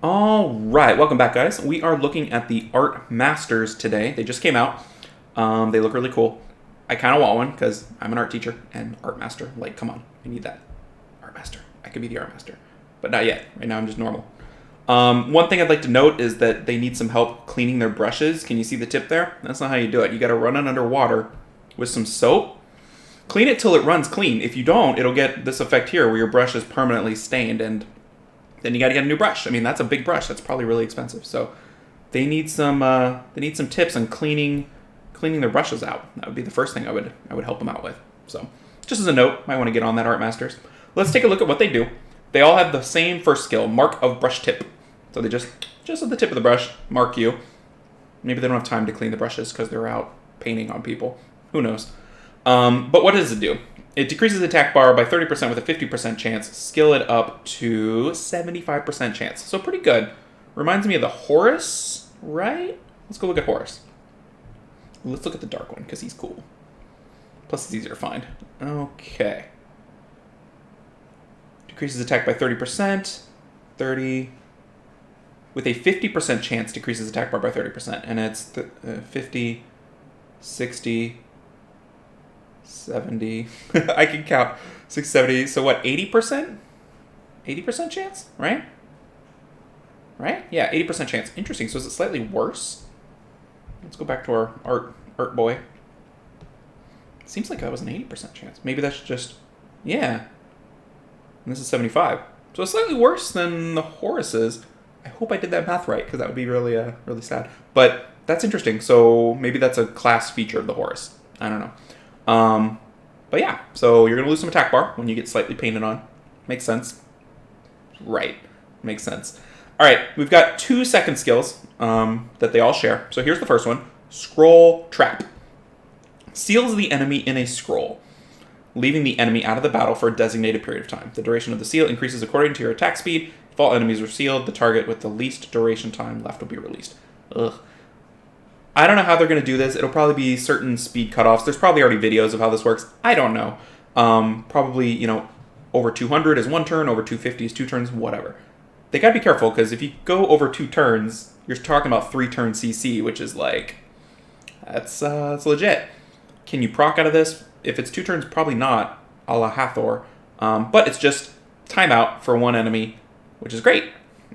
All right, welcome back, guys. We are looking at the Art Masters today. They just came out. They look really cool. I kind of want one because I'm an art teacher and art master. Like, come on, I need that. Art master. I could be the art master, but not yet. Right now, I'm just normal. One thing I'd like to note is that they need some help cleaning their brushes. Can you see the tip there? That's not how you do it. You got to run it under water with some soap. Clean it till it runs clean. If you don't, it'll get this effect here where your brush is permanently stained, and then you got to get a new brush. I mean, that's a big brush. That's probably really expensive. So they need some tips on cleaning their brushes out. That would be the first thing I would help them out with. So just as a note, might want to get on that, Art Masters. Let's take a look at what they do. They all have the same first skill, mark of brush tip. So they just at the tip of the brush, mark you. Maybe they don't have time to clean the brushes because they're out painting on people. Who knows? But what does it do? It decreases attack bar by 30% with a 50% chance. Skill it up to 75% chance. So pretty good. Reminds me of the Horus, right? Let's go look at Horus. Let's look at the dark one because he's cool. Plus it's easier to find. Okay. Decreases attack by 30%. 30. With a 50% chance, decreases attack bar by 30%. And it's 50, 60... 70. I can count 670. So what, 80%? 80% chance, right? Right? Yeah, 80% chance. Interesting. So is it slightly worse? Let's go back to our art boy. Seems like that was an 80% chance. Maybe that's just, yeah. And this is 75. So it's slightly worse than the Horus's. I hope I did that math right, because that would be really, really sad. But that's interesting. So maybe that's a class feature of the Horus. I don't know. But yeah, so you're going to lose some attack bar when you get slightly painted on. Makes sense. Right. Makes sense. All right, we've got 2 second skills that they all share. So here's the first one. Scroll Trap. Seals the enemy in a scroll, leaving the enemy out of the battle for a designated period of time. The duration of the seal increases according to your attack speed. If all enemies are sealed, the target with the least duration time left will be released. Ugh. I don't know how they're going to do this. It'll probably be certain speed cutoffs. There's probably already videos of how this works. I don't know. Probably, over 200 is 1 turn, over 250 is 2 turns, whatever. They got to be careful, because if you go over 2 turns, you're talking about 3-turn CC, which is like, that's legit. Can you proc out of this? If it's 2 turns, probably not, a la Hathor. But it's just timeout for 1 enemy, which is great,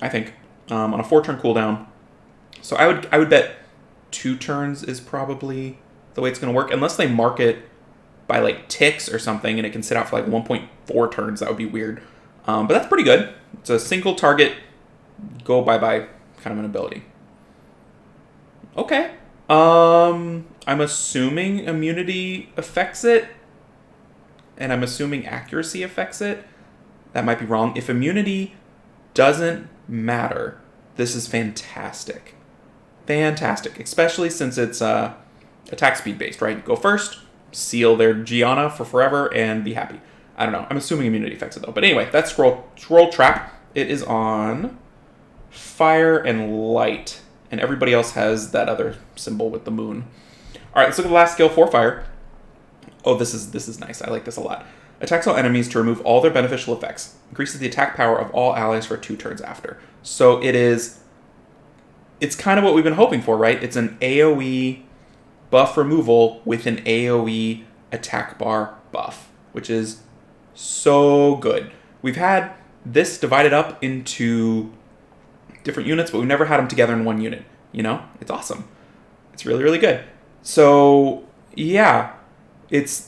I think, on a 4-turn cooldown. So I would bet 2 turns is probably the way it's going to work, unless they mark it by like ticks or something and it can sit out for like 1.4 turns. That would be weird, but that's pretty good. It's a single target go bye-bye kind of an ability. Okay. I'm assuming immunity affects it, and I'm assuming accuracy affects it. That might be wrong. If immunity doesn't matter, this is fantastic. Fantastic, especially since it's attack speed based, right? Go first, seal their Gianna for forever, and be happy. I don't know. I'm assuming immunity affects it though. But anyway, that's Scroll Trap. It is on fire and light, and everybody else has that other symbol with the moon. All right, let's look at the last skill for fire. Oh, this is nice. I like this a lot. Attacks all enemies to remove all their beneficial effects. Increases the attack power of all allies for 2 turns after. So it's kind of what we've been hoping for, right? It's an AoE buff removal with an AoE attack bar buff, which is so good. We've had this divided up into different units, but we've never had them together in 1 unit. It's awesome. It's really, really good. So yeah, it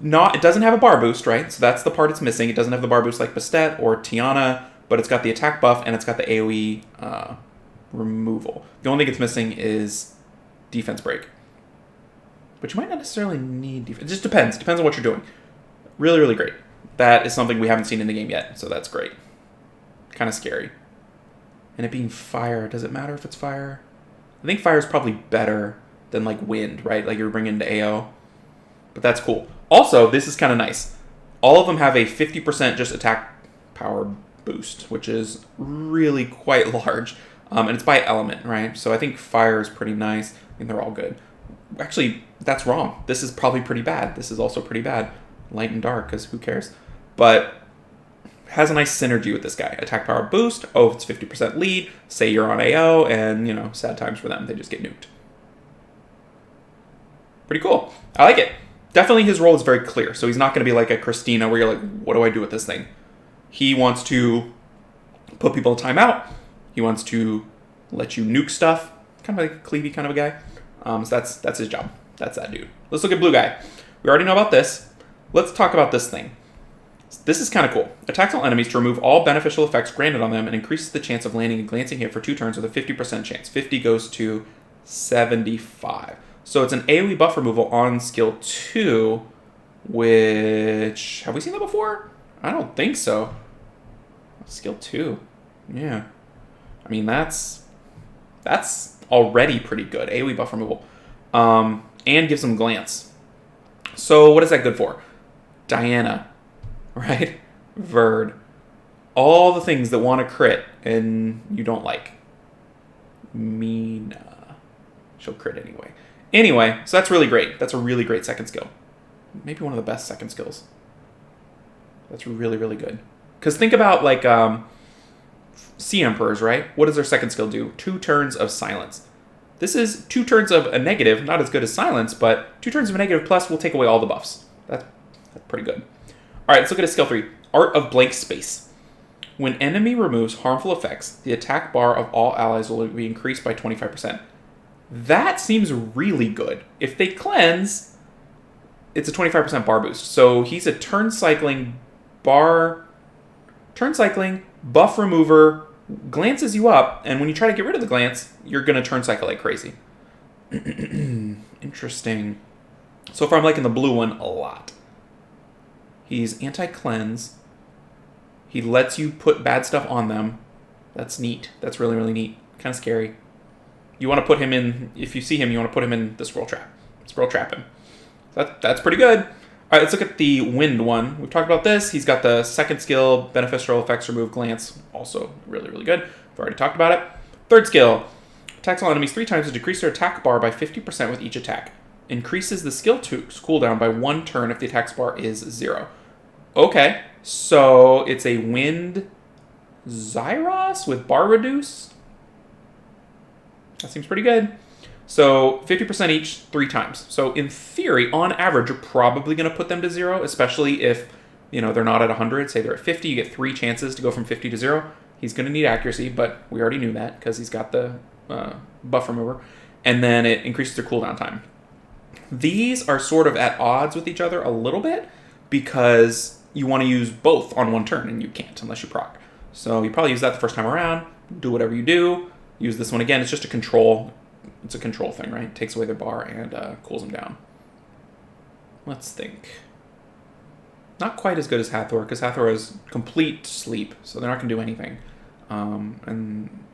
doesn't have a bar boost, right? So that's the part it's missing. It doesn't have the bar boost like Bastet or Tiana, but it's got the attack buff and it's got the AoE removal. The only thing it's missing is defense break, but you might not necessarily need defense. It just depends on what you're doing. Really, really great. That is something we haven't seen in the game yet, so that's great. Kind of scary. And it being fire, does it matter if it's fire? I think fire is probably better than like wind, right? Like you're bringing into AO, but that's cool. Also, this is kind of nice. All of them have a 50% just attack power boost, which is really quite large. And it's by element, right? So I think fire is pretty nice. I think they're all good. Actually, that's wrong. This is probably pretty bad. This is also pretty bad. Light and dark, because who cares? But has a nice synergy with this guy. Attack power boost. Oh, it's 50% lead. Say you're on AO, and, sad times for them. They just get nuked. Pretty cool. I like it. Definitely his role is very clear. So he's not going to be like a Christina where you're like, what do I do with this thing? He wants to put people in timeout. He wants to let you nuke stuff. Kind of like a Cleavy kind of a guy. So that's his job. That's that dude. Let's look at blue guy. We already know about this. Let's talk about this thing. This is kind of cool. Attacks all enemies to remove all beneficial effects granted on them and increases the chance of landing a glancing hit for 2 turns with a 50% chance. 50 goes to 75. So it's an AoE buff removal on skill 2, which... Have we seen that before? I don't think so. Skill 2. Yeah. I mean, that's already pretty good. AoE buff removal. And gives them glance. So what is that good for? Diana. Right? Verd. All the things that want to crit and you don't like. Mina. She'll crit anyway. Anyway, so that's really great. That's a really great second skill. Maybe one of the best second skills. That's really, really good. Because think about, like, Sea Emperors, right? What does their second skill do? 2 turns of silence. This is 2 turns of a negative, not as good as silence, but 2 turns of a negative plus will take away all the buffs. That's pretty good. All right, let's look at his skill 3. Art of Blank Space. When enemy removes harmful effects, the attack bar of all allies will be increased by 25%. That seems really good. If they cleanse, it's a 25% bar boost. So he's a turn cycling buff remover, glances you up, and when you try to get rid of the glance, you're going to turn cycle like crazy. Interesting. So far I'm liking the blue one a lot. He's anti-cleanse. He lets you put bad stuff on them. That's neat. That's really, really neat. Kind of scary. You want to put him in, if you see him, you want to put him in the scroll trap. Scroll trap him. That's pretty good. All right, let's look at the wind one. We've talked about this. He's got the second skill, beneficial effects, remove glance. Also really, really good. We've already talked about it. Third skill, attacks all enemies 3 times to decrease their attack bar by 50% with each attack. Increases the skill 2's cooldown by 1 turn if the attack bar is 0. Okay, so it's a wind Zyros with bar reduce. That seems pretty good. So 50% each 3 times. So in theory, on average, you're probably going to put them to 0, especially if they're not at 100. Say they're at 50, you get 3 chances to go from 50 to 0. He's going to need accuracy, but we already knew that because he's got the buff remover. And then it increases their cooldown time. These are sort of at odds with each other a little bit because you want to use both on 1 turn, and you can't unless you proc. So you probably use that the first time around. Do whatever you do. Use this one again. It's just a control. It's a control thing, right? It takes away their bar and cools them down. Let's think. Not quite as good as Hathor, because Hathor has complete sleep, so they're not going to do anything. And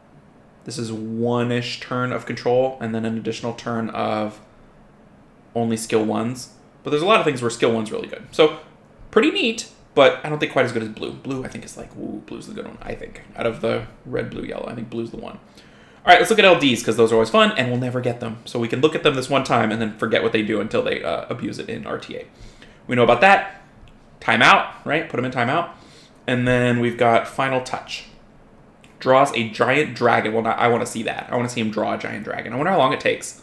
this is 1-ish turn of control, and then an additional turn of only skill 1s. But there's a lot of things where skill 1's really good. So, pretty neat, but I don't think quite as good as blue. Blue, I think, is like, ooh, blue's the good one, I think. Out of the red, blue, yellow, I think blue's the one. All right, let's look at LDs, because those are always fun, and we'll never get them. So we can look at them this one time and then forget what they do until they abuse it in RTA. We know about that. Timeout, right? Put them in timeout. And then we've got Final Touch. Draws a giant dragon. Well, I want to see that. I want to see him draw a giant dragon. I wonder how long it takes.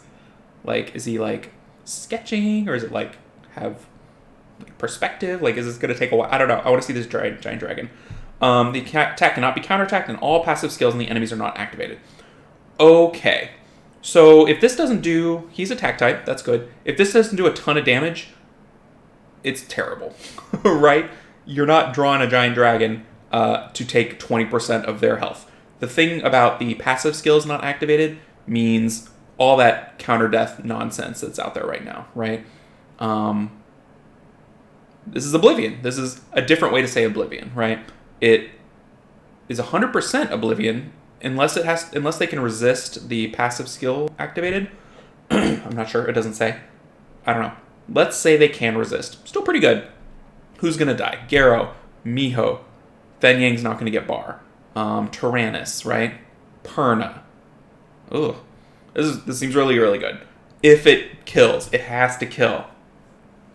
Like, is he, like, sketching, or is it, like, have perspective? Like, is this going to take a while? I don't know. I want to see this giant dragon. The attack cannot be counterattacked, and all passive skills and the enemies are not activated. Okay, so if this doesn't do... He's attack type, that's good. If this doesn't do a ton of damage, it's terrible, right? You're not drawing a giant dragon to take 20% of their health. The thing about the passive skills not activated means all that counter-death nonsense that's out there right now, right? This is Oblivion. This is a different way to say Oblivion, right? It is 100% Oblivion unless they can resist the passive skill activated. I'm not sure. It doesn't say. I don't know. Let's say they can resist. Still pretty good. Who's going to die? Garo, Miho. Fen Yang's not going to get bar. Tyrannus, right? Perna. Ugh. This seems really, really good. If it kills, it has to kill.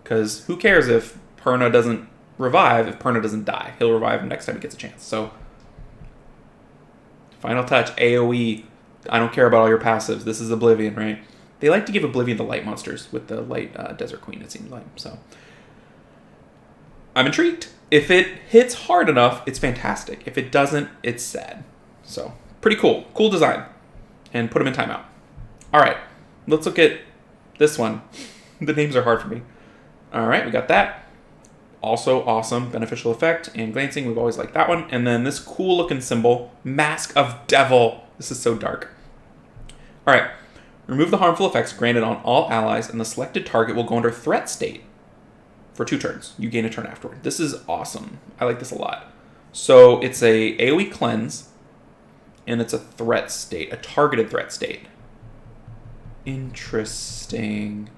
Because who cares if Perna doesn't revive if Perna doesn't die. He'll revive him next time he gets a chance. So, final touch, AoE. I don't care about all your passives. This is Oblivion, right? They like to give Oblivion to light monsters with the light Desert Queen, it seems like. So, I'm intrigued. If it hits hard enough, it's fantastic. If it doesn't, it's sad. So, pretty cool. Cool design. And put them in timeout. All right, let's look at this one. The names are hard for me. All right, we got that. Also awesome, beneficial effect and glancing. We've always liked that one. And then this cool looking symbol, Mask of Devil. This is so dark. All right, remove the harmful effects granted on all allies, and the selected target will go under threat state for 2 turns. You gain a turn afterward. This is awesome. I like this a lot. So it's a AoE cleanse, and it's a threat state, a targeted threat state. Interesting.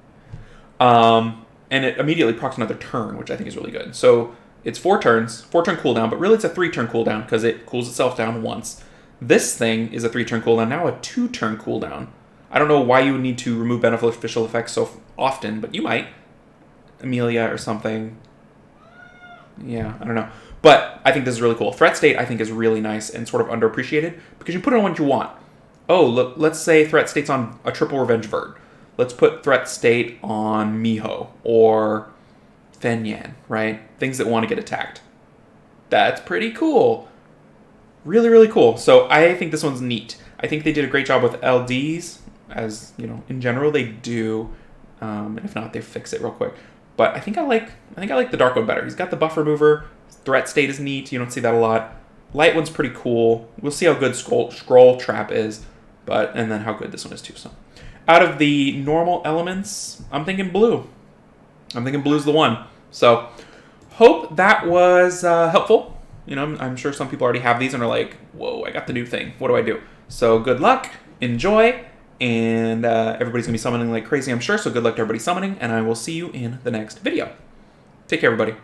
And it immediately procs another turn, which I think is really good. So it's 4 turns, 4-turn cooldown, but really it's a 3-turn cooldown because it cools itself down once. This thing is a 3-turn cooldown, now a 2-turn cooldown. I don't know why you would need to remove beneficial effects so often, but you might. Amelia or something. Yeah, I don't know. But I think this is really cool. Threat state, I think, is really nice and sort of underappreciated because you put it on what you want. Oh, look, let's say threat state's on a triple revenge vert. Let's put threat state on Miho or Fenyan, right? Things that want to get attacked. That's pretty cool. Really, really cool. So I think this one's neat. I think they did a great job with LDs, as you know, in general they do. And if not, they fix it real quick. But I think I like the dark one better. He's got the buff remover. Threat state is neat. You don't see that a lot. Light one's pretty cool. We'll see how good scroll trap is, and then how good this one is too. So, out of the normal elements, I'm thinking blue. I'm thinking blue's the one. So, hope that was helpful. You know, I'm sure some people already have these and are like, "Whoa, I got the new thing. What do I do?" So, good luck. Enjoy. And everybody's going to be summoning like crazy, I'm sure. So good luck to everybody summoning. And I will see you in the next video. Take care, everybody.